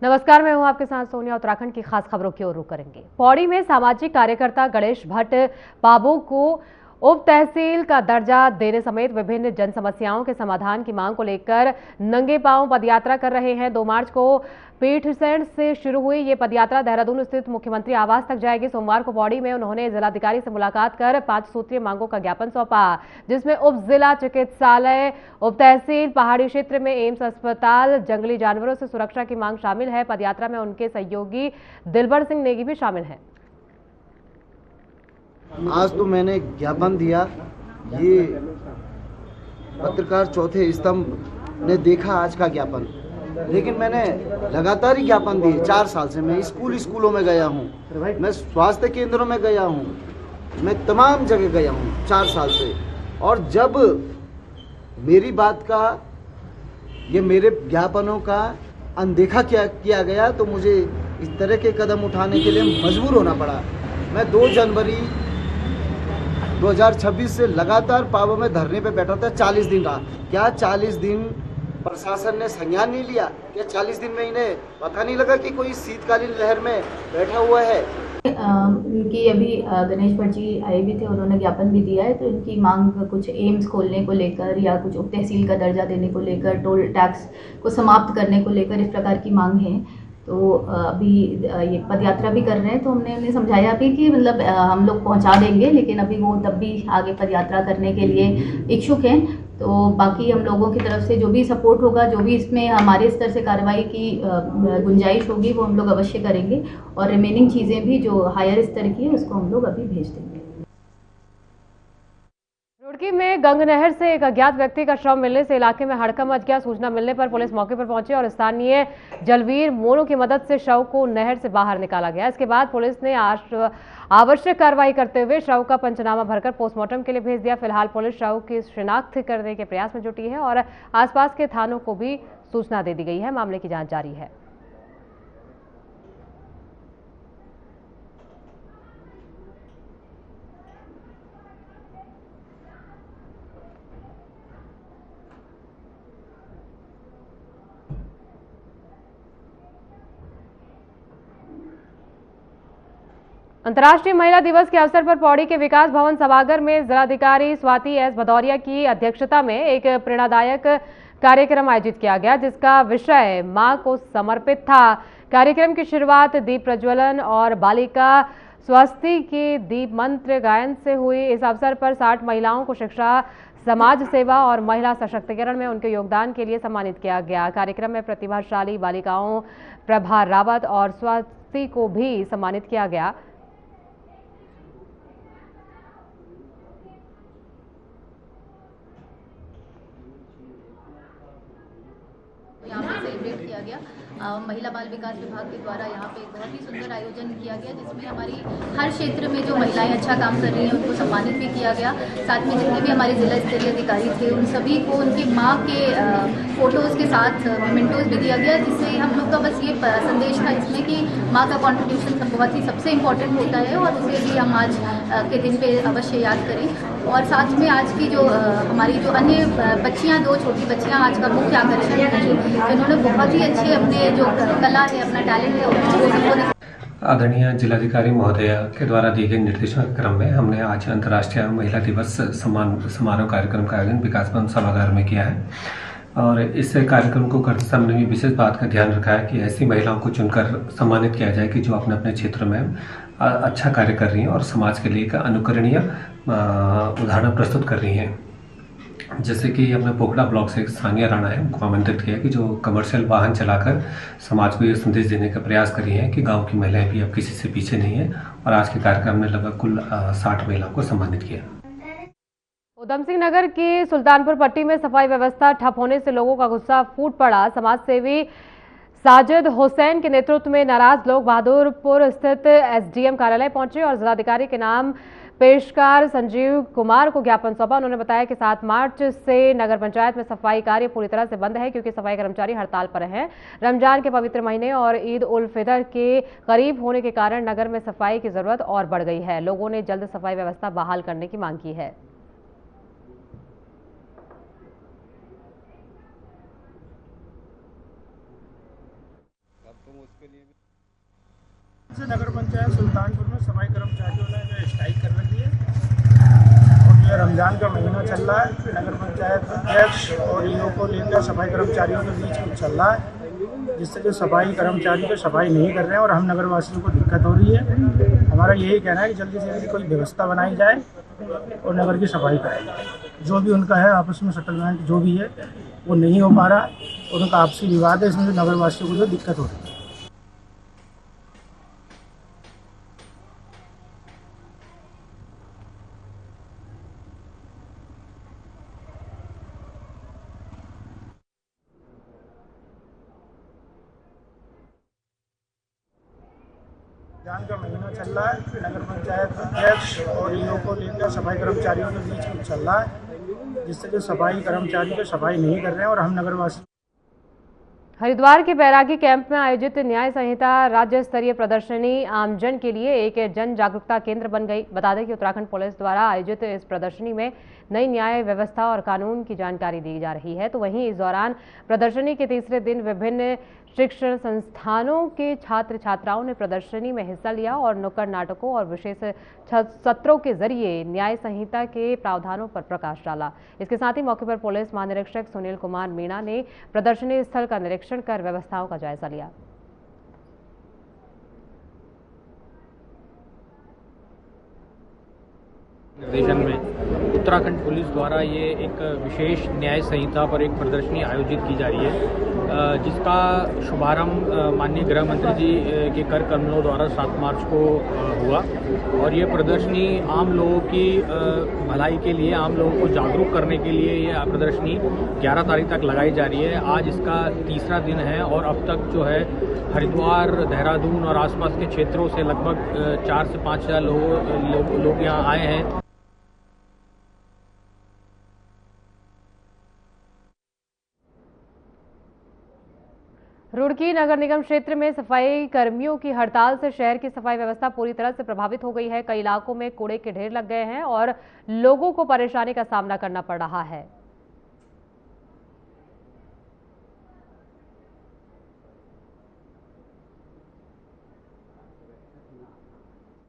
नमस्कार, मैं हूं आपके साथ सोनिया। उत्तराखंड की खास खबरों की ओर रुख करेंगे। पौड़ी में सामाजिक कार्यकर्ता गणेश भट्ट बाबू को उप तहसील का दर्जा देने समेत विभिन्न जन समस्याओं के समाधान की मांग को लेकर नंगे पांव पदयात्रा कर रहे हैं। 2 मार्च को पीठसैंण से शुरू हुई ये पदयात्रा देहरादून स्थित मुख्यमंत्री आवास तक जाएगी। सोमवार को पौड़ी में उन्होंने जिलाधिकारी से मुलाकात कर 5 सूत्रीय मांगों का ज्ञापन सौंपा, जिसमें उप जिला चिकित्सालय, उप तहसील, पहाड़ी क्षेत्र में एम्स अस्पताल, जंगली जानवरों से सुरक्षा की मांग शामिल है। पदयात्रा में उनके सहयोगी दिलबर सिंह नेगी भी शामिल हैं। आज तो मैंने ज्ञापन दिया। ये पत्रकार चौथे स्तंभ ने देखा आज का ज्ञापन, लेकिन मैंने लगातार ही ज्ञापन दिए। 4 साल से मैं स्कूलों में गया हूँ, मैं स्वास्थ्य केंद्रों में गया हूँ, मैं तमाम जगह गया हूँ 4 साल से। और जब मेरी बात का, ये मेरे ज्ञापनों का अनदेखा किया गया तो मुझे इस तरह के कदम उठाने के लिए मजबूर होना पड़ा। मैं 2 जनवरी 2026 से लगातार पाबौ में धरने पे बैठा था। 40 दिन रहा। क्या 40 दिन प्रशासन ने संज्ञान नहीं लिया? क्या 40 दिन में इन्हें पता नहीं लगा कि कोई शीतकालीन लहर में बैठा हुआ है? इनकी अभी गणेश भट्ट जी आए भी थे, उन्होंने ज्ञापन भी दिया है। तो इनकी मांग कुछ एम्स खोलने को लेकर या कुछ उप तहसील का दर्जा देने को लेकर, टोल टैक्स को समाप्त करने को लेकर, इस प्रकार की मांग है। तो अभी ये पदयात्रा भी कर रहे हैं। तो हमने उन्हें समझाया भी कि मतलब हम लोग पहुंचा देंगे, लेकिन अभी वो तब भी आगे पदयात्रा करने के लिए इच्छुक हैं। तो बाकी हम लोगों की तरफ से जो भी सपोर्ट होगा, जो भी इसमें हमारे स्तर से कार्रवाई की गुंजाइश होगी, वो हम लोग अवश्य करेंगे। और रिमेनिंग चीज़ें भी जो हायर स्तर की है, उसको हम लोग अभी भेज देंगे। रुड़की में गंग नहर से एक अज्ञात व्यक्ति का शव मिलने से इलाके में हड़कंप मच गया। सूचना मिलने पर पुलिस मौके पर पहुंची और स्थानीय जलवीर मोनू की मदद से शव को नहर से बाहर निकाला गया। इसके बाद पुलिस ने आवश्यक कार्रवाई करते हुए शव का पंचनामा भरकर पोस्टमार्टम के लिए भेज दिया। फिलहाल पुलिस शव की शिनाख्त करने के प्रयास में जुटी है और आसपास के थानों को भी सूचना दे दी गई है। मामले की जांच जारी है। अंतर्राष्ट्रीय महिला दिवस के अवसर पर पौड़ी के विकास भवन सभागार में जिलाधिकारी स्वाति एस भदौरिया की अध्यक्षता में एक प्रेरणादायक कार्यक्रम आयोजित किया गया, जिसका विषय मां को समर्पित था। कार्यक्रम की शुरुआत दीप प्रज्वलन और बालिका स्वस्ति के दीप मंत्र गायन से हुई। इस अवसर पर 60 महिलाओं को शिक्षा, समाज सेवा और महिला सशक्तिकरण में उनके योगदान के लिए सम्मानित किया गया। कार्यक्रम में प्रतिभाशाली बालिकाओं प्रभा रावत और स्वस्ति को भी सम्मानित किया गया। यहाँ पे सेलिब्रेट किया गया। महिला बाल विकास विभाग के द्वारा यहाँ पे एक बहुत ही सुंदर आयोजन किया गया, जिसमें हमारी हर क्षेत्र में जो महिलाएं अच्छा काम कर रही हैं उनको सम्मानित भी किया गया। साथ में जितने भी हमारे जिला स्तरीय अधिकारी थे, उन सभी को उनकी माँ के फोटोज़ के साथ मोमेंटोज भी दिया गया, जिससे हम लोग का बस ये संदेश था इसमें कि माँ का कॉन्ट्रीब्यूशन बहुत ही सबसे इम्पोर्टेंट होता है और उसे भी हम आज के दिन पे अवश्य याद करें। और साथ में आज की जो हमारी जो अन्य बच्चियाँ, 2 छोटी बच्चियाँ आज का मुख्य आकर्षण रही, इन्होंने बहुत ही अच्छे अपने जो कला है, अपना टैलेंट है, उसको आदरणीय जिलाधिकारी महोदय के द्वारा दिए गए निर्देशों के क्रम में हमने आज अंतर्राष्ट्रीय महिला दिवस सम्मान समारोह कार्यक्रम का आयोजन विकास भवन सभागार में किया है। और इस कार्यक्रम को करते समय हमने विशेष बात का ध्यान रखा है कि ऐसी महिलाओं को चुनकर सम्मानित किया जाए कि जो अपने अपने क्षेत्र में अच्छा कार्य कर रही हैं और समाज के लिए एक अनुकरणीय उदाहरण प्रस्तुत कर रही हैं। जैसे कि अपने पोखड़ा ब्लॉक से सानिया राणा है, उनको आमंत्रित किया कि जो कमर्शियल वाहन चलाकर समाज को ये संदेश देने का प्रयास करी है कि गांव की महिलाएं भी अब किसी से पीछे नहीं है। और आज के कार्यक्रम में लगभग कुल 60 महिलाओं को सम्मानित किया। उधम सिंह नगर की सुल्तानपुर पट्टी में सफाई व्यवस्था ठप होने से लोगों का गुस्सा फूट पड़ा। समाज सेवी साजिद हुसैन के नेतृत्व में नाराज लोग बहादुरपुर स्थित एसडीएम कार्यालय पहुंचे और जिलाधिकारी के नाम पेशकार संजीव कुमार को ज्ञापन सौंपा। उन्होंने बताया कि 7 मार्च से नगर पंचायत में सफाई कार्य पूरी तरह से बंद है, क्योंकि सफाई कर्मचारी हड़ताल पर हैं। रमजान के पवित्र महीने और ईद उल फितर के करीब होने के कारण नगर में सफाई की जरूरत और बढ़ गई है। लोगों ने जल्द सफाई व्यवस्था बहाल करने की मांग की है। नगर पंचायत सुल्तानपुर में सफाई कर्मचारियों ने जो स्ट्राइक कर रखी है और ये रमज़ान का महीना चल रहा है। नगर पंचायत अध्यक्ष और ईओ को लेकर सफाई कर्मचारियों के बीच कुछ चल रहा है, जिससे जो सफाई कर्मचारी को सफाई नहीं कर रहे हैं और हम नगर वासियों को दिक्कत हो रही है। हमारा यही कहना है कि जल्दी से जल्दी कोई व्यवस्था बनाई जाए और नगर की सफाई कराई जाए। जो भी उनका है आपस में सेटलमेंट जो भी है वो नहीं हो पा रहा और उनका आपसी विवाद है, इसमें जो नगर वासियों को जो दिक्कत हो रही है। रमज़ान का महीना चल रहा है। नगर पंचायत अध्यक्ष और ईओ को लेकर सफाई कर्मचारियों के बीच कुछ चल रहा है, जिससे जो सफाई कर्मचारी को सफाई नहीं कर रहे हैं और हम नगरवासी। हरिद्वार के बैरागी कैंप में आयोजित न्याय संहिता राज्य स्तरीय प्रदर्शनी आमजन के लिए एक जन जागरूकता केंद्र बन गई। बता दें कि उत्तराखंड पुलिस द्वारा आयोजित इस प्रदर्शनी में नई न्याय व्यवस्था और कानून की जानकारी दी जा रही है। तो वहीं इस दौरान प्रदर्शनी के तीसरे दिन विभिन्न शिक्षण संस्थानों के छात्र छात्राओं ने प्रदर्शनी में हिस्सा लिया और नुक्कड़ नाटकों और विशेष सत्रों के जरिए न्याय संहिता के प्रावधानों पर प्रकाश डाला। इसके साथ ही मौके पर पुलिस महानिरीक्षक सुनील कुमार मीणा ने प्रदर्शनी स्थल का निरीक्षण कर व्यवस्थाओं का जायजा लिया। निर्देशन में उत्तराखंड पुलिस द्वारा ये एक विशेष न्याय संहिता पर एक प्रदर्शनी आयोजित की जा रही है, जिसका शुभारंभ माननीय गृह मंत्री जी के कर कमलों द्वारा 7 मार्च को हुआ। और ये प्रदर्शनी आम लोगों की भलाई के लिए, आम लोगों को जागरूक करने के लिए ये प्रदर्शनी 11 तारीख तक लगाई जा रही है। आज इसका तीसरा दिन है और अब तक जो है हरिद्वार, देहरादून और आसपास के क्षेत्रों से लगभग 4 से 5 हज़ार लोग यहाँ आए हैं। रुड़की नगर निगम क्षेत्र में सफाई कर्मियों की हड़ताल से शहर की सफाई व्यवस्था पूरी तरह से प्रभावित हो गई है। कई इलाकों में कूड़े के ढेर लग गए हैं और लोगों को परेशानी का सामना करना पड़ रहा है।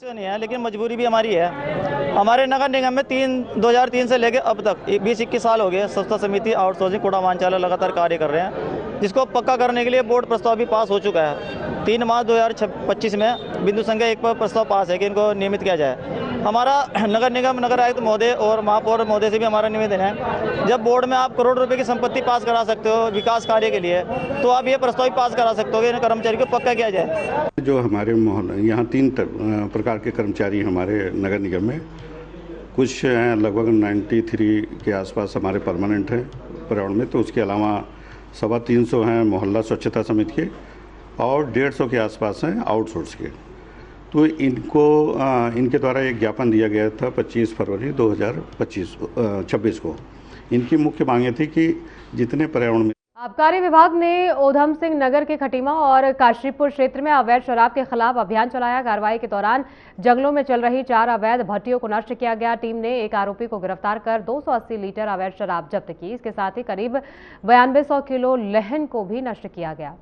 नहीं है, लेकिन मजबूरी भी हमारी है। हमारे नगर निगम में 2003 से लेकर अब तक 20-21 साल हो गए स्वच्छता समिति आउटसोर्सिंग कूड़ा वाहन लगातार कार्य कर रहे हैं, जिसको पक्का करने के लिए बोर्ड प्रस्ताव भी पास हो चुका है। 3 मार्च 2025 में बिंदु संख्या 1 पर प्रस्ताव पास है कि इनको नियमित किया जाए। हमारा नगर निगम नगर आयुक्त महोदय और महापौर महोदय से भी हमारा निवेदन है, जब बोर्ड में आप करोड़ रुपए की संपत्ति पास करा सकते हो विकास कार्य के लिए, तो आप ये प्रस्ताव पास करा सकते हो कि इन कर्मचारी को पक्का किया जाए। जो हमारे यहाँ 3 प्रकार के कर्मचारी हमारे नगर निगम में, कुछ हैं लगभग 93 के आसपास हमारे परमानेंट हैं पर्यावरण में, तो उसके अलावा 350 हैं मोहल्ला स्वच्छता समिति के और 150 के आसपास हैं आउटसोर्स के। तो इनके द्वारा एक ज्ञापन दिया गया था 25 फरवरी 2026 को। इनकी मुख्य मांगें थी कि जितने पर्यावरण में आबकारी विभाग ने ऊधम सिंह नगर के खटीमा और काशीपुर क्षेत्र में अवैध शराब के खिलाफ अभियान चलाया। कार्रवाई के दौरान जंगलों में चल रही 4 अवैध भट्टियों को नष्ट किया गया। टीम ने एक आरोपी को गिरफ्तार कर 280 लीटर अवैध शराब जब्त की। इसके साथ ही करीब 9200 किलो लहन को भी नष्ट किया गया।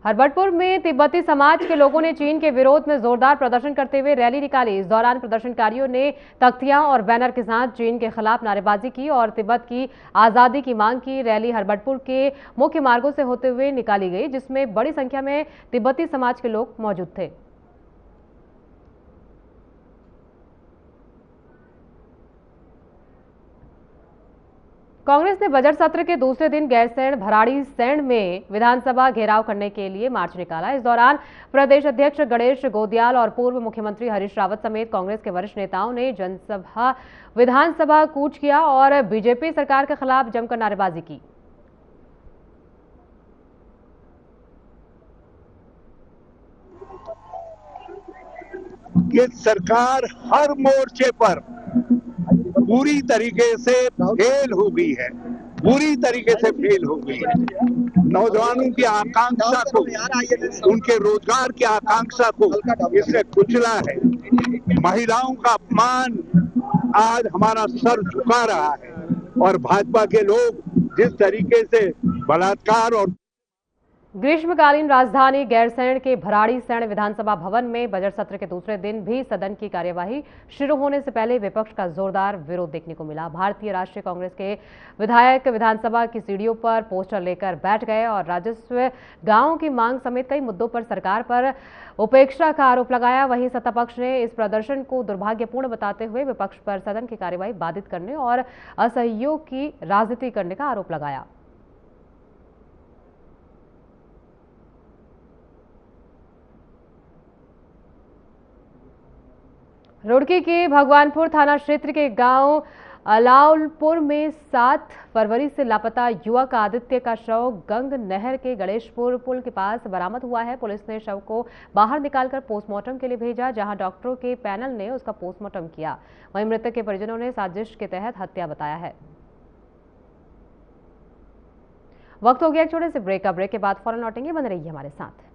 हरबटपुर में तिब्बती समाज के लोगों ने चीन के विरोध में जोरदार प्रदर्शन करते हुए रैली निकाली। इस दौरान प्रदर्शनकारियों ने तख्तियां और बैनर के साथ चीन के खिलाफ नारेबाजी की और तिब्बत की आजादी की मांग की। रैली हरबटपुर के मुख्य मार्गों से होते हुए निकाली गई, जिसमें बड़ी संख्या में तिब्बती समाज के लोग मौजूद थे। कांग्रेस ने बजट सत्र के दूसरे दिन गैरसैंण भराड़ीसैंण में विधानसभा घेराव करने के लिए मार्च निकाला। इस दौरान प्रदेश अध्यक्ष गणेश गोदियाल और पूर्व मुख्यमंत्री हरीश रावत समेत कांग्रेस के वरिष्ठ नेताओं ने जनसभा विधानसभा कूच किया और बीजेपी सरकार के खिलाफ जमकर नारेबाजी की। ये सरकार हर मोर्चे पर पूरी तरीके से फेल हो गई है, पूरी तरीके से फेल हो गई है। नौजवानों की आकांक्षा को, उनके रोजगार की आकांक्षा को इसने कुचला है। महिलाओं का अपमान आज हमारा सर झुका रहा है और भाजपा के लोग जिस तरीके से बलात्कार और ग्रीष्मकालीन राजधानी गैरसैंण के भराड़ीसैंण विधानसभा भवन में बजट सत्र के दूसरे दिन भी सदन की कार्यवाही शुरू होने से पहले विपक्ष का जोरदार विरोध देखने को मिला। भारतीय राष्ट्रीय कांग्रेस के विधायक विधानसभा की सीढ़ियों पर पोस्टर लेकर बैठ गए और राजस्व, गांवों की मांग समेत कई मुद्दों पर सरकार पर उपेक्षा का आरोप लगाया। वहीं सत्तापक्ष ने इस प्रदर्शन को दुर्भाग्यपूर्ण बताते हुए विपक्ष पर सदन की कार्यवाही बाधित करने और असहयोग की राजनीति करने का आरोप लगाया। रुड़की के भगवानपुर थाना क्षेत्र के गांव अलाउलपुर में 7 फरवरी से लापता युवक आदित्य का शव गंग नहर के गणेशपुर पुल के पास बरामद हुआ है। पुलिस ने शव को बाहर निकालकर पोस्टमार्टम के लिए भेजा, जहां डॉक्टरों के पैनल ने उसका पोस्टमार्टम किया। वहीं मृतक के परिजनों ने साजिश के तहत हत्या बताया है। वक्त हो गया एक छोटे से ब्रेक का। ब्रेक के बाद फौरन लौटेंगे, बने रहिए हमारे साथ।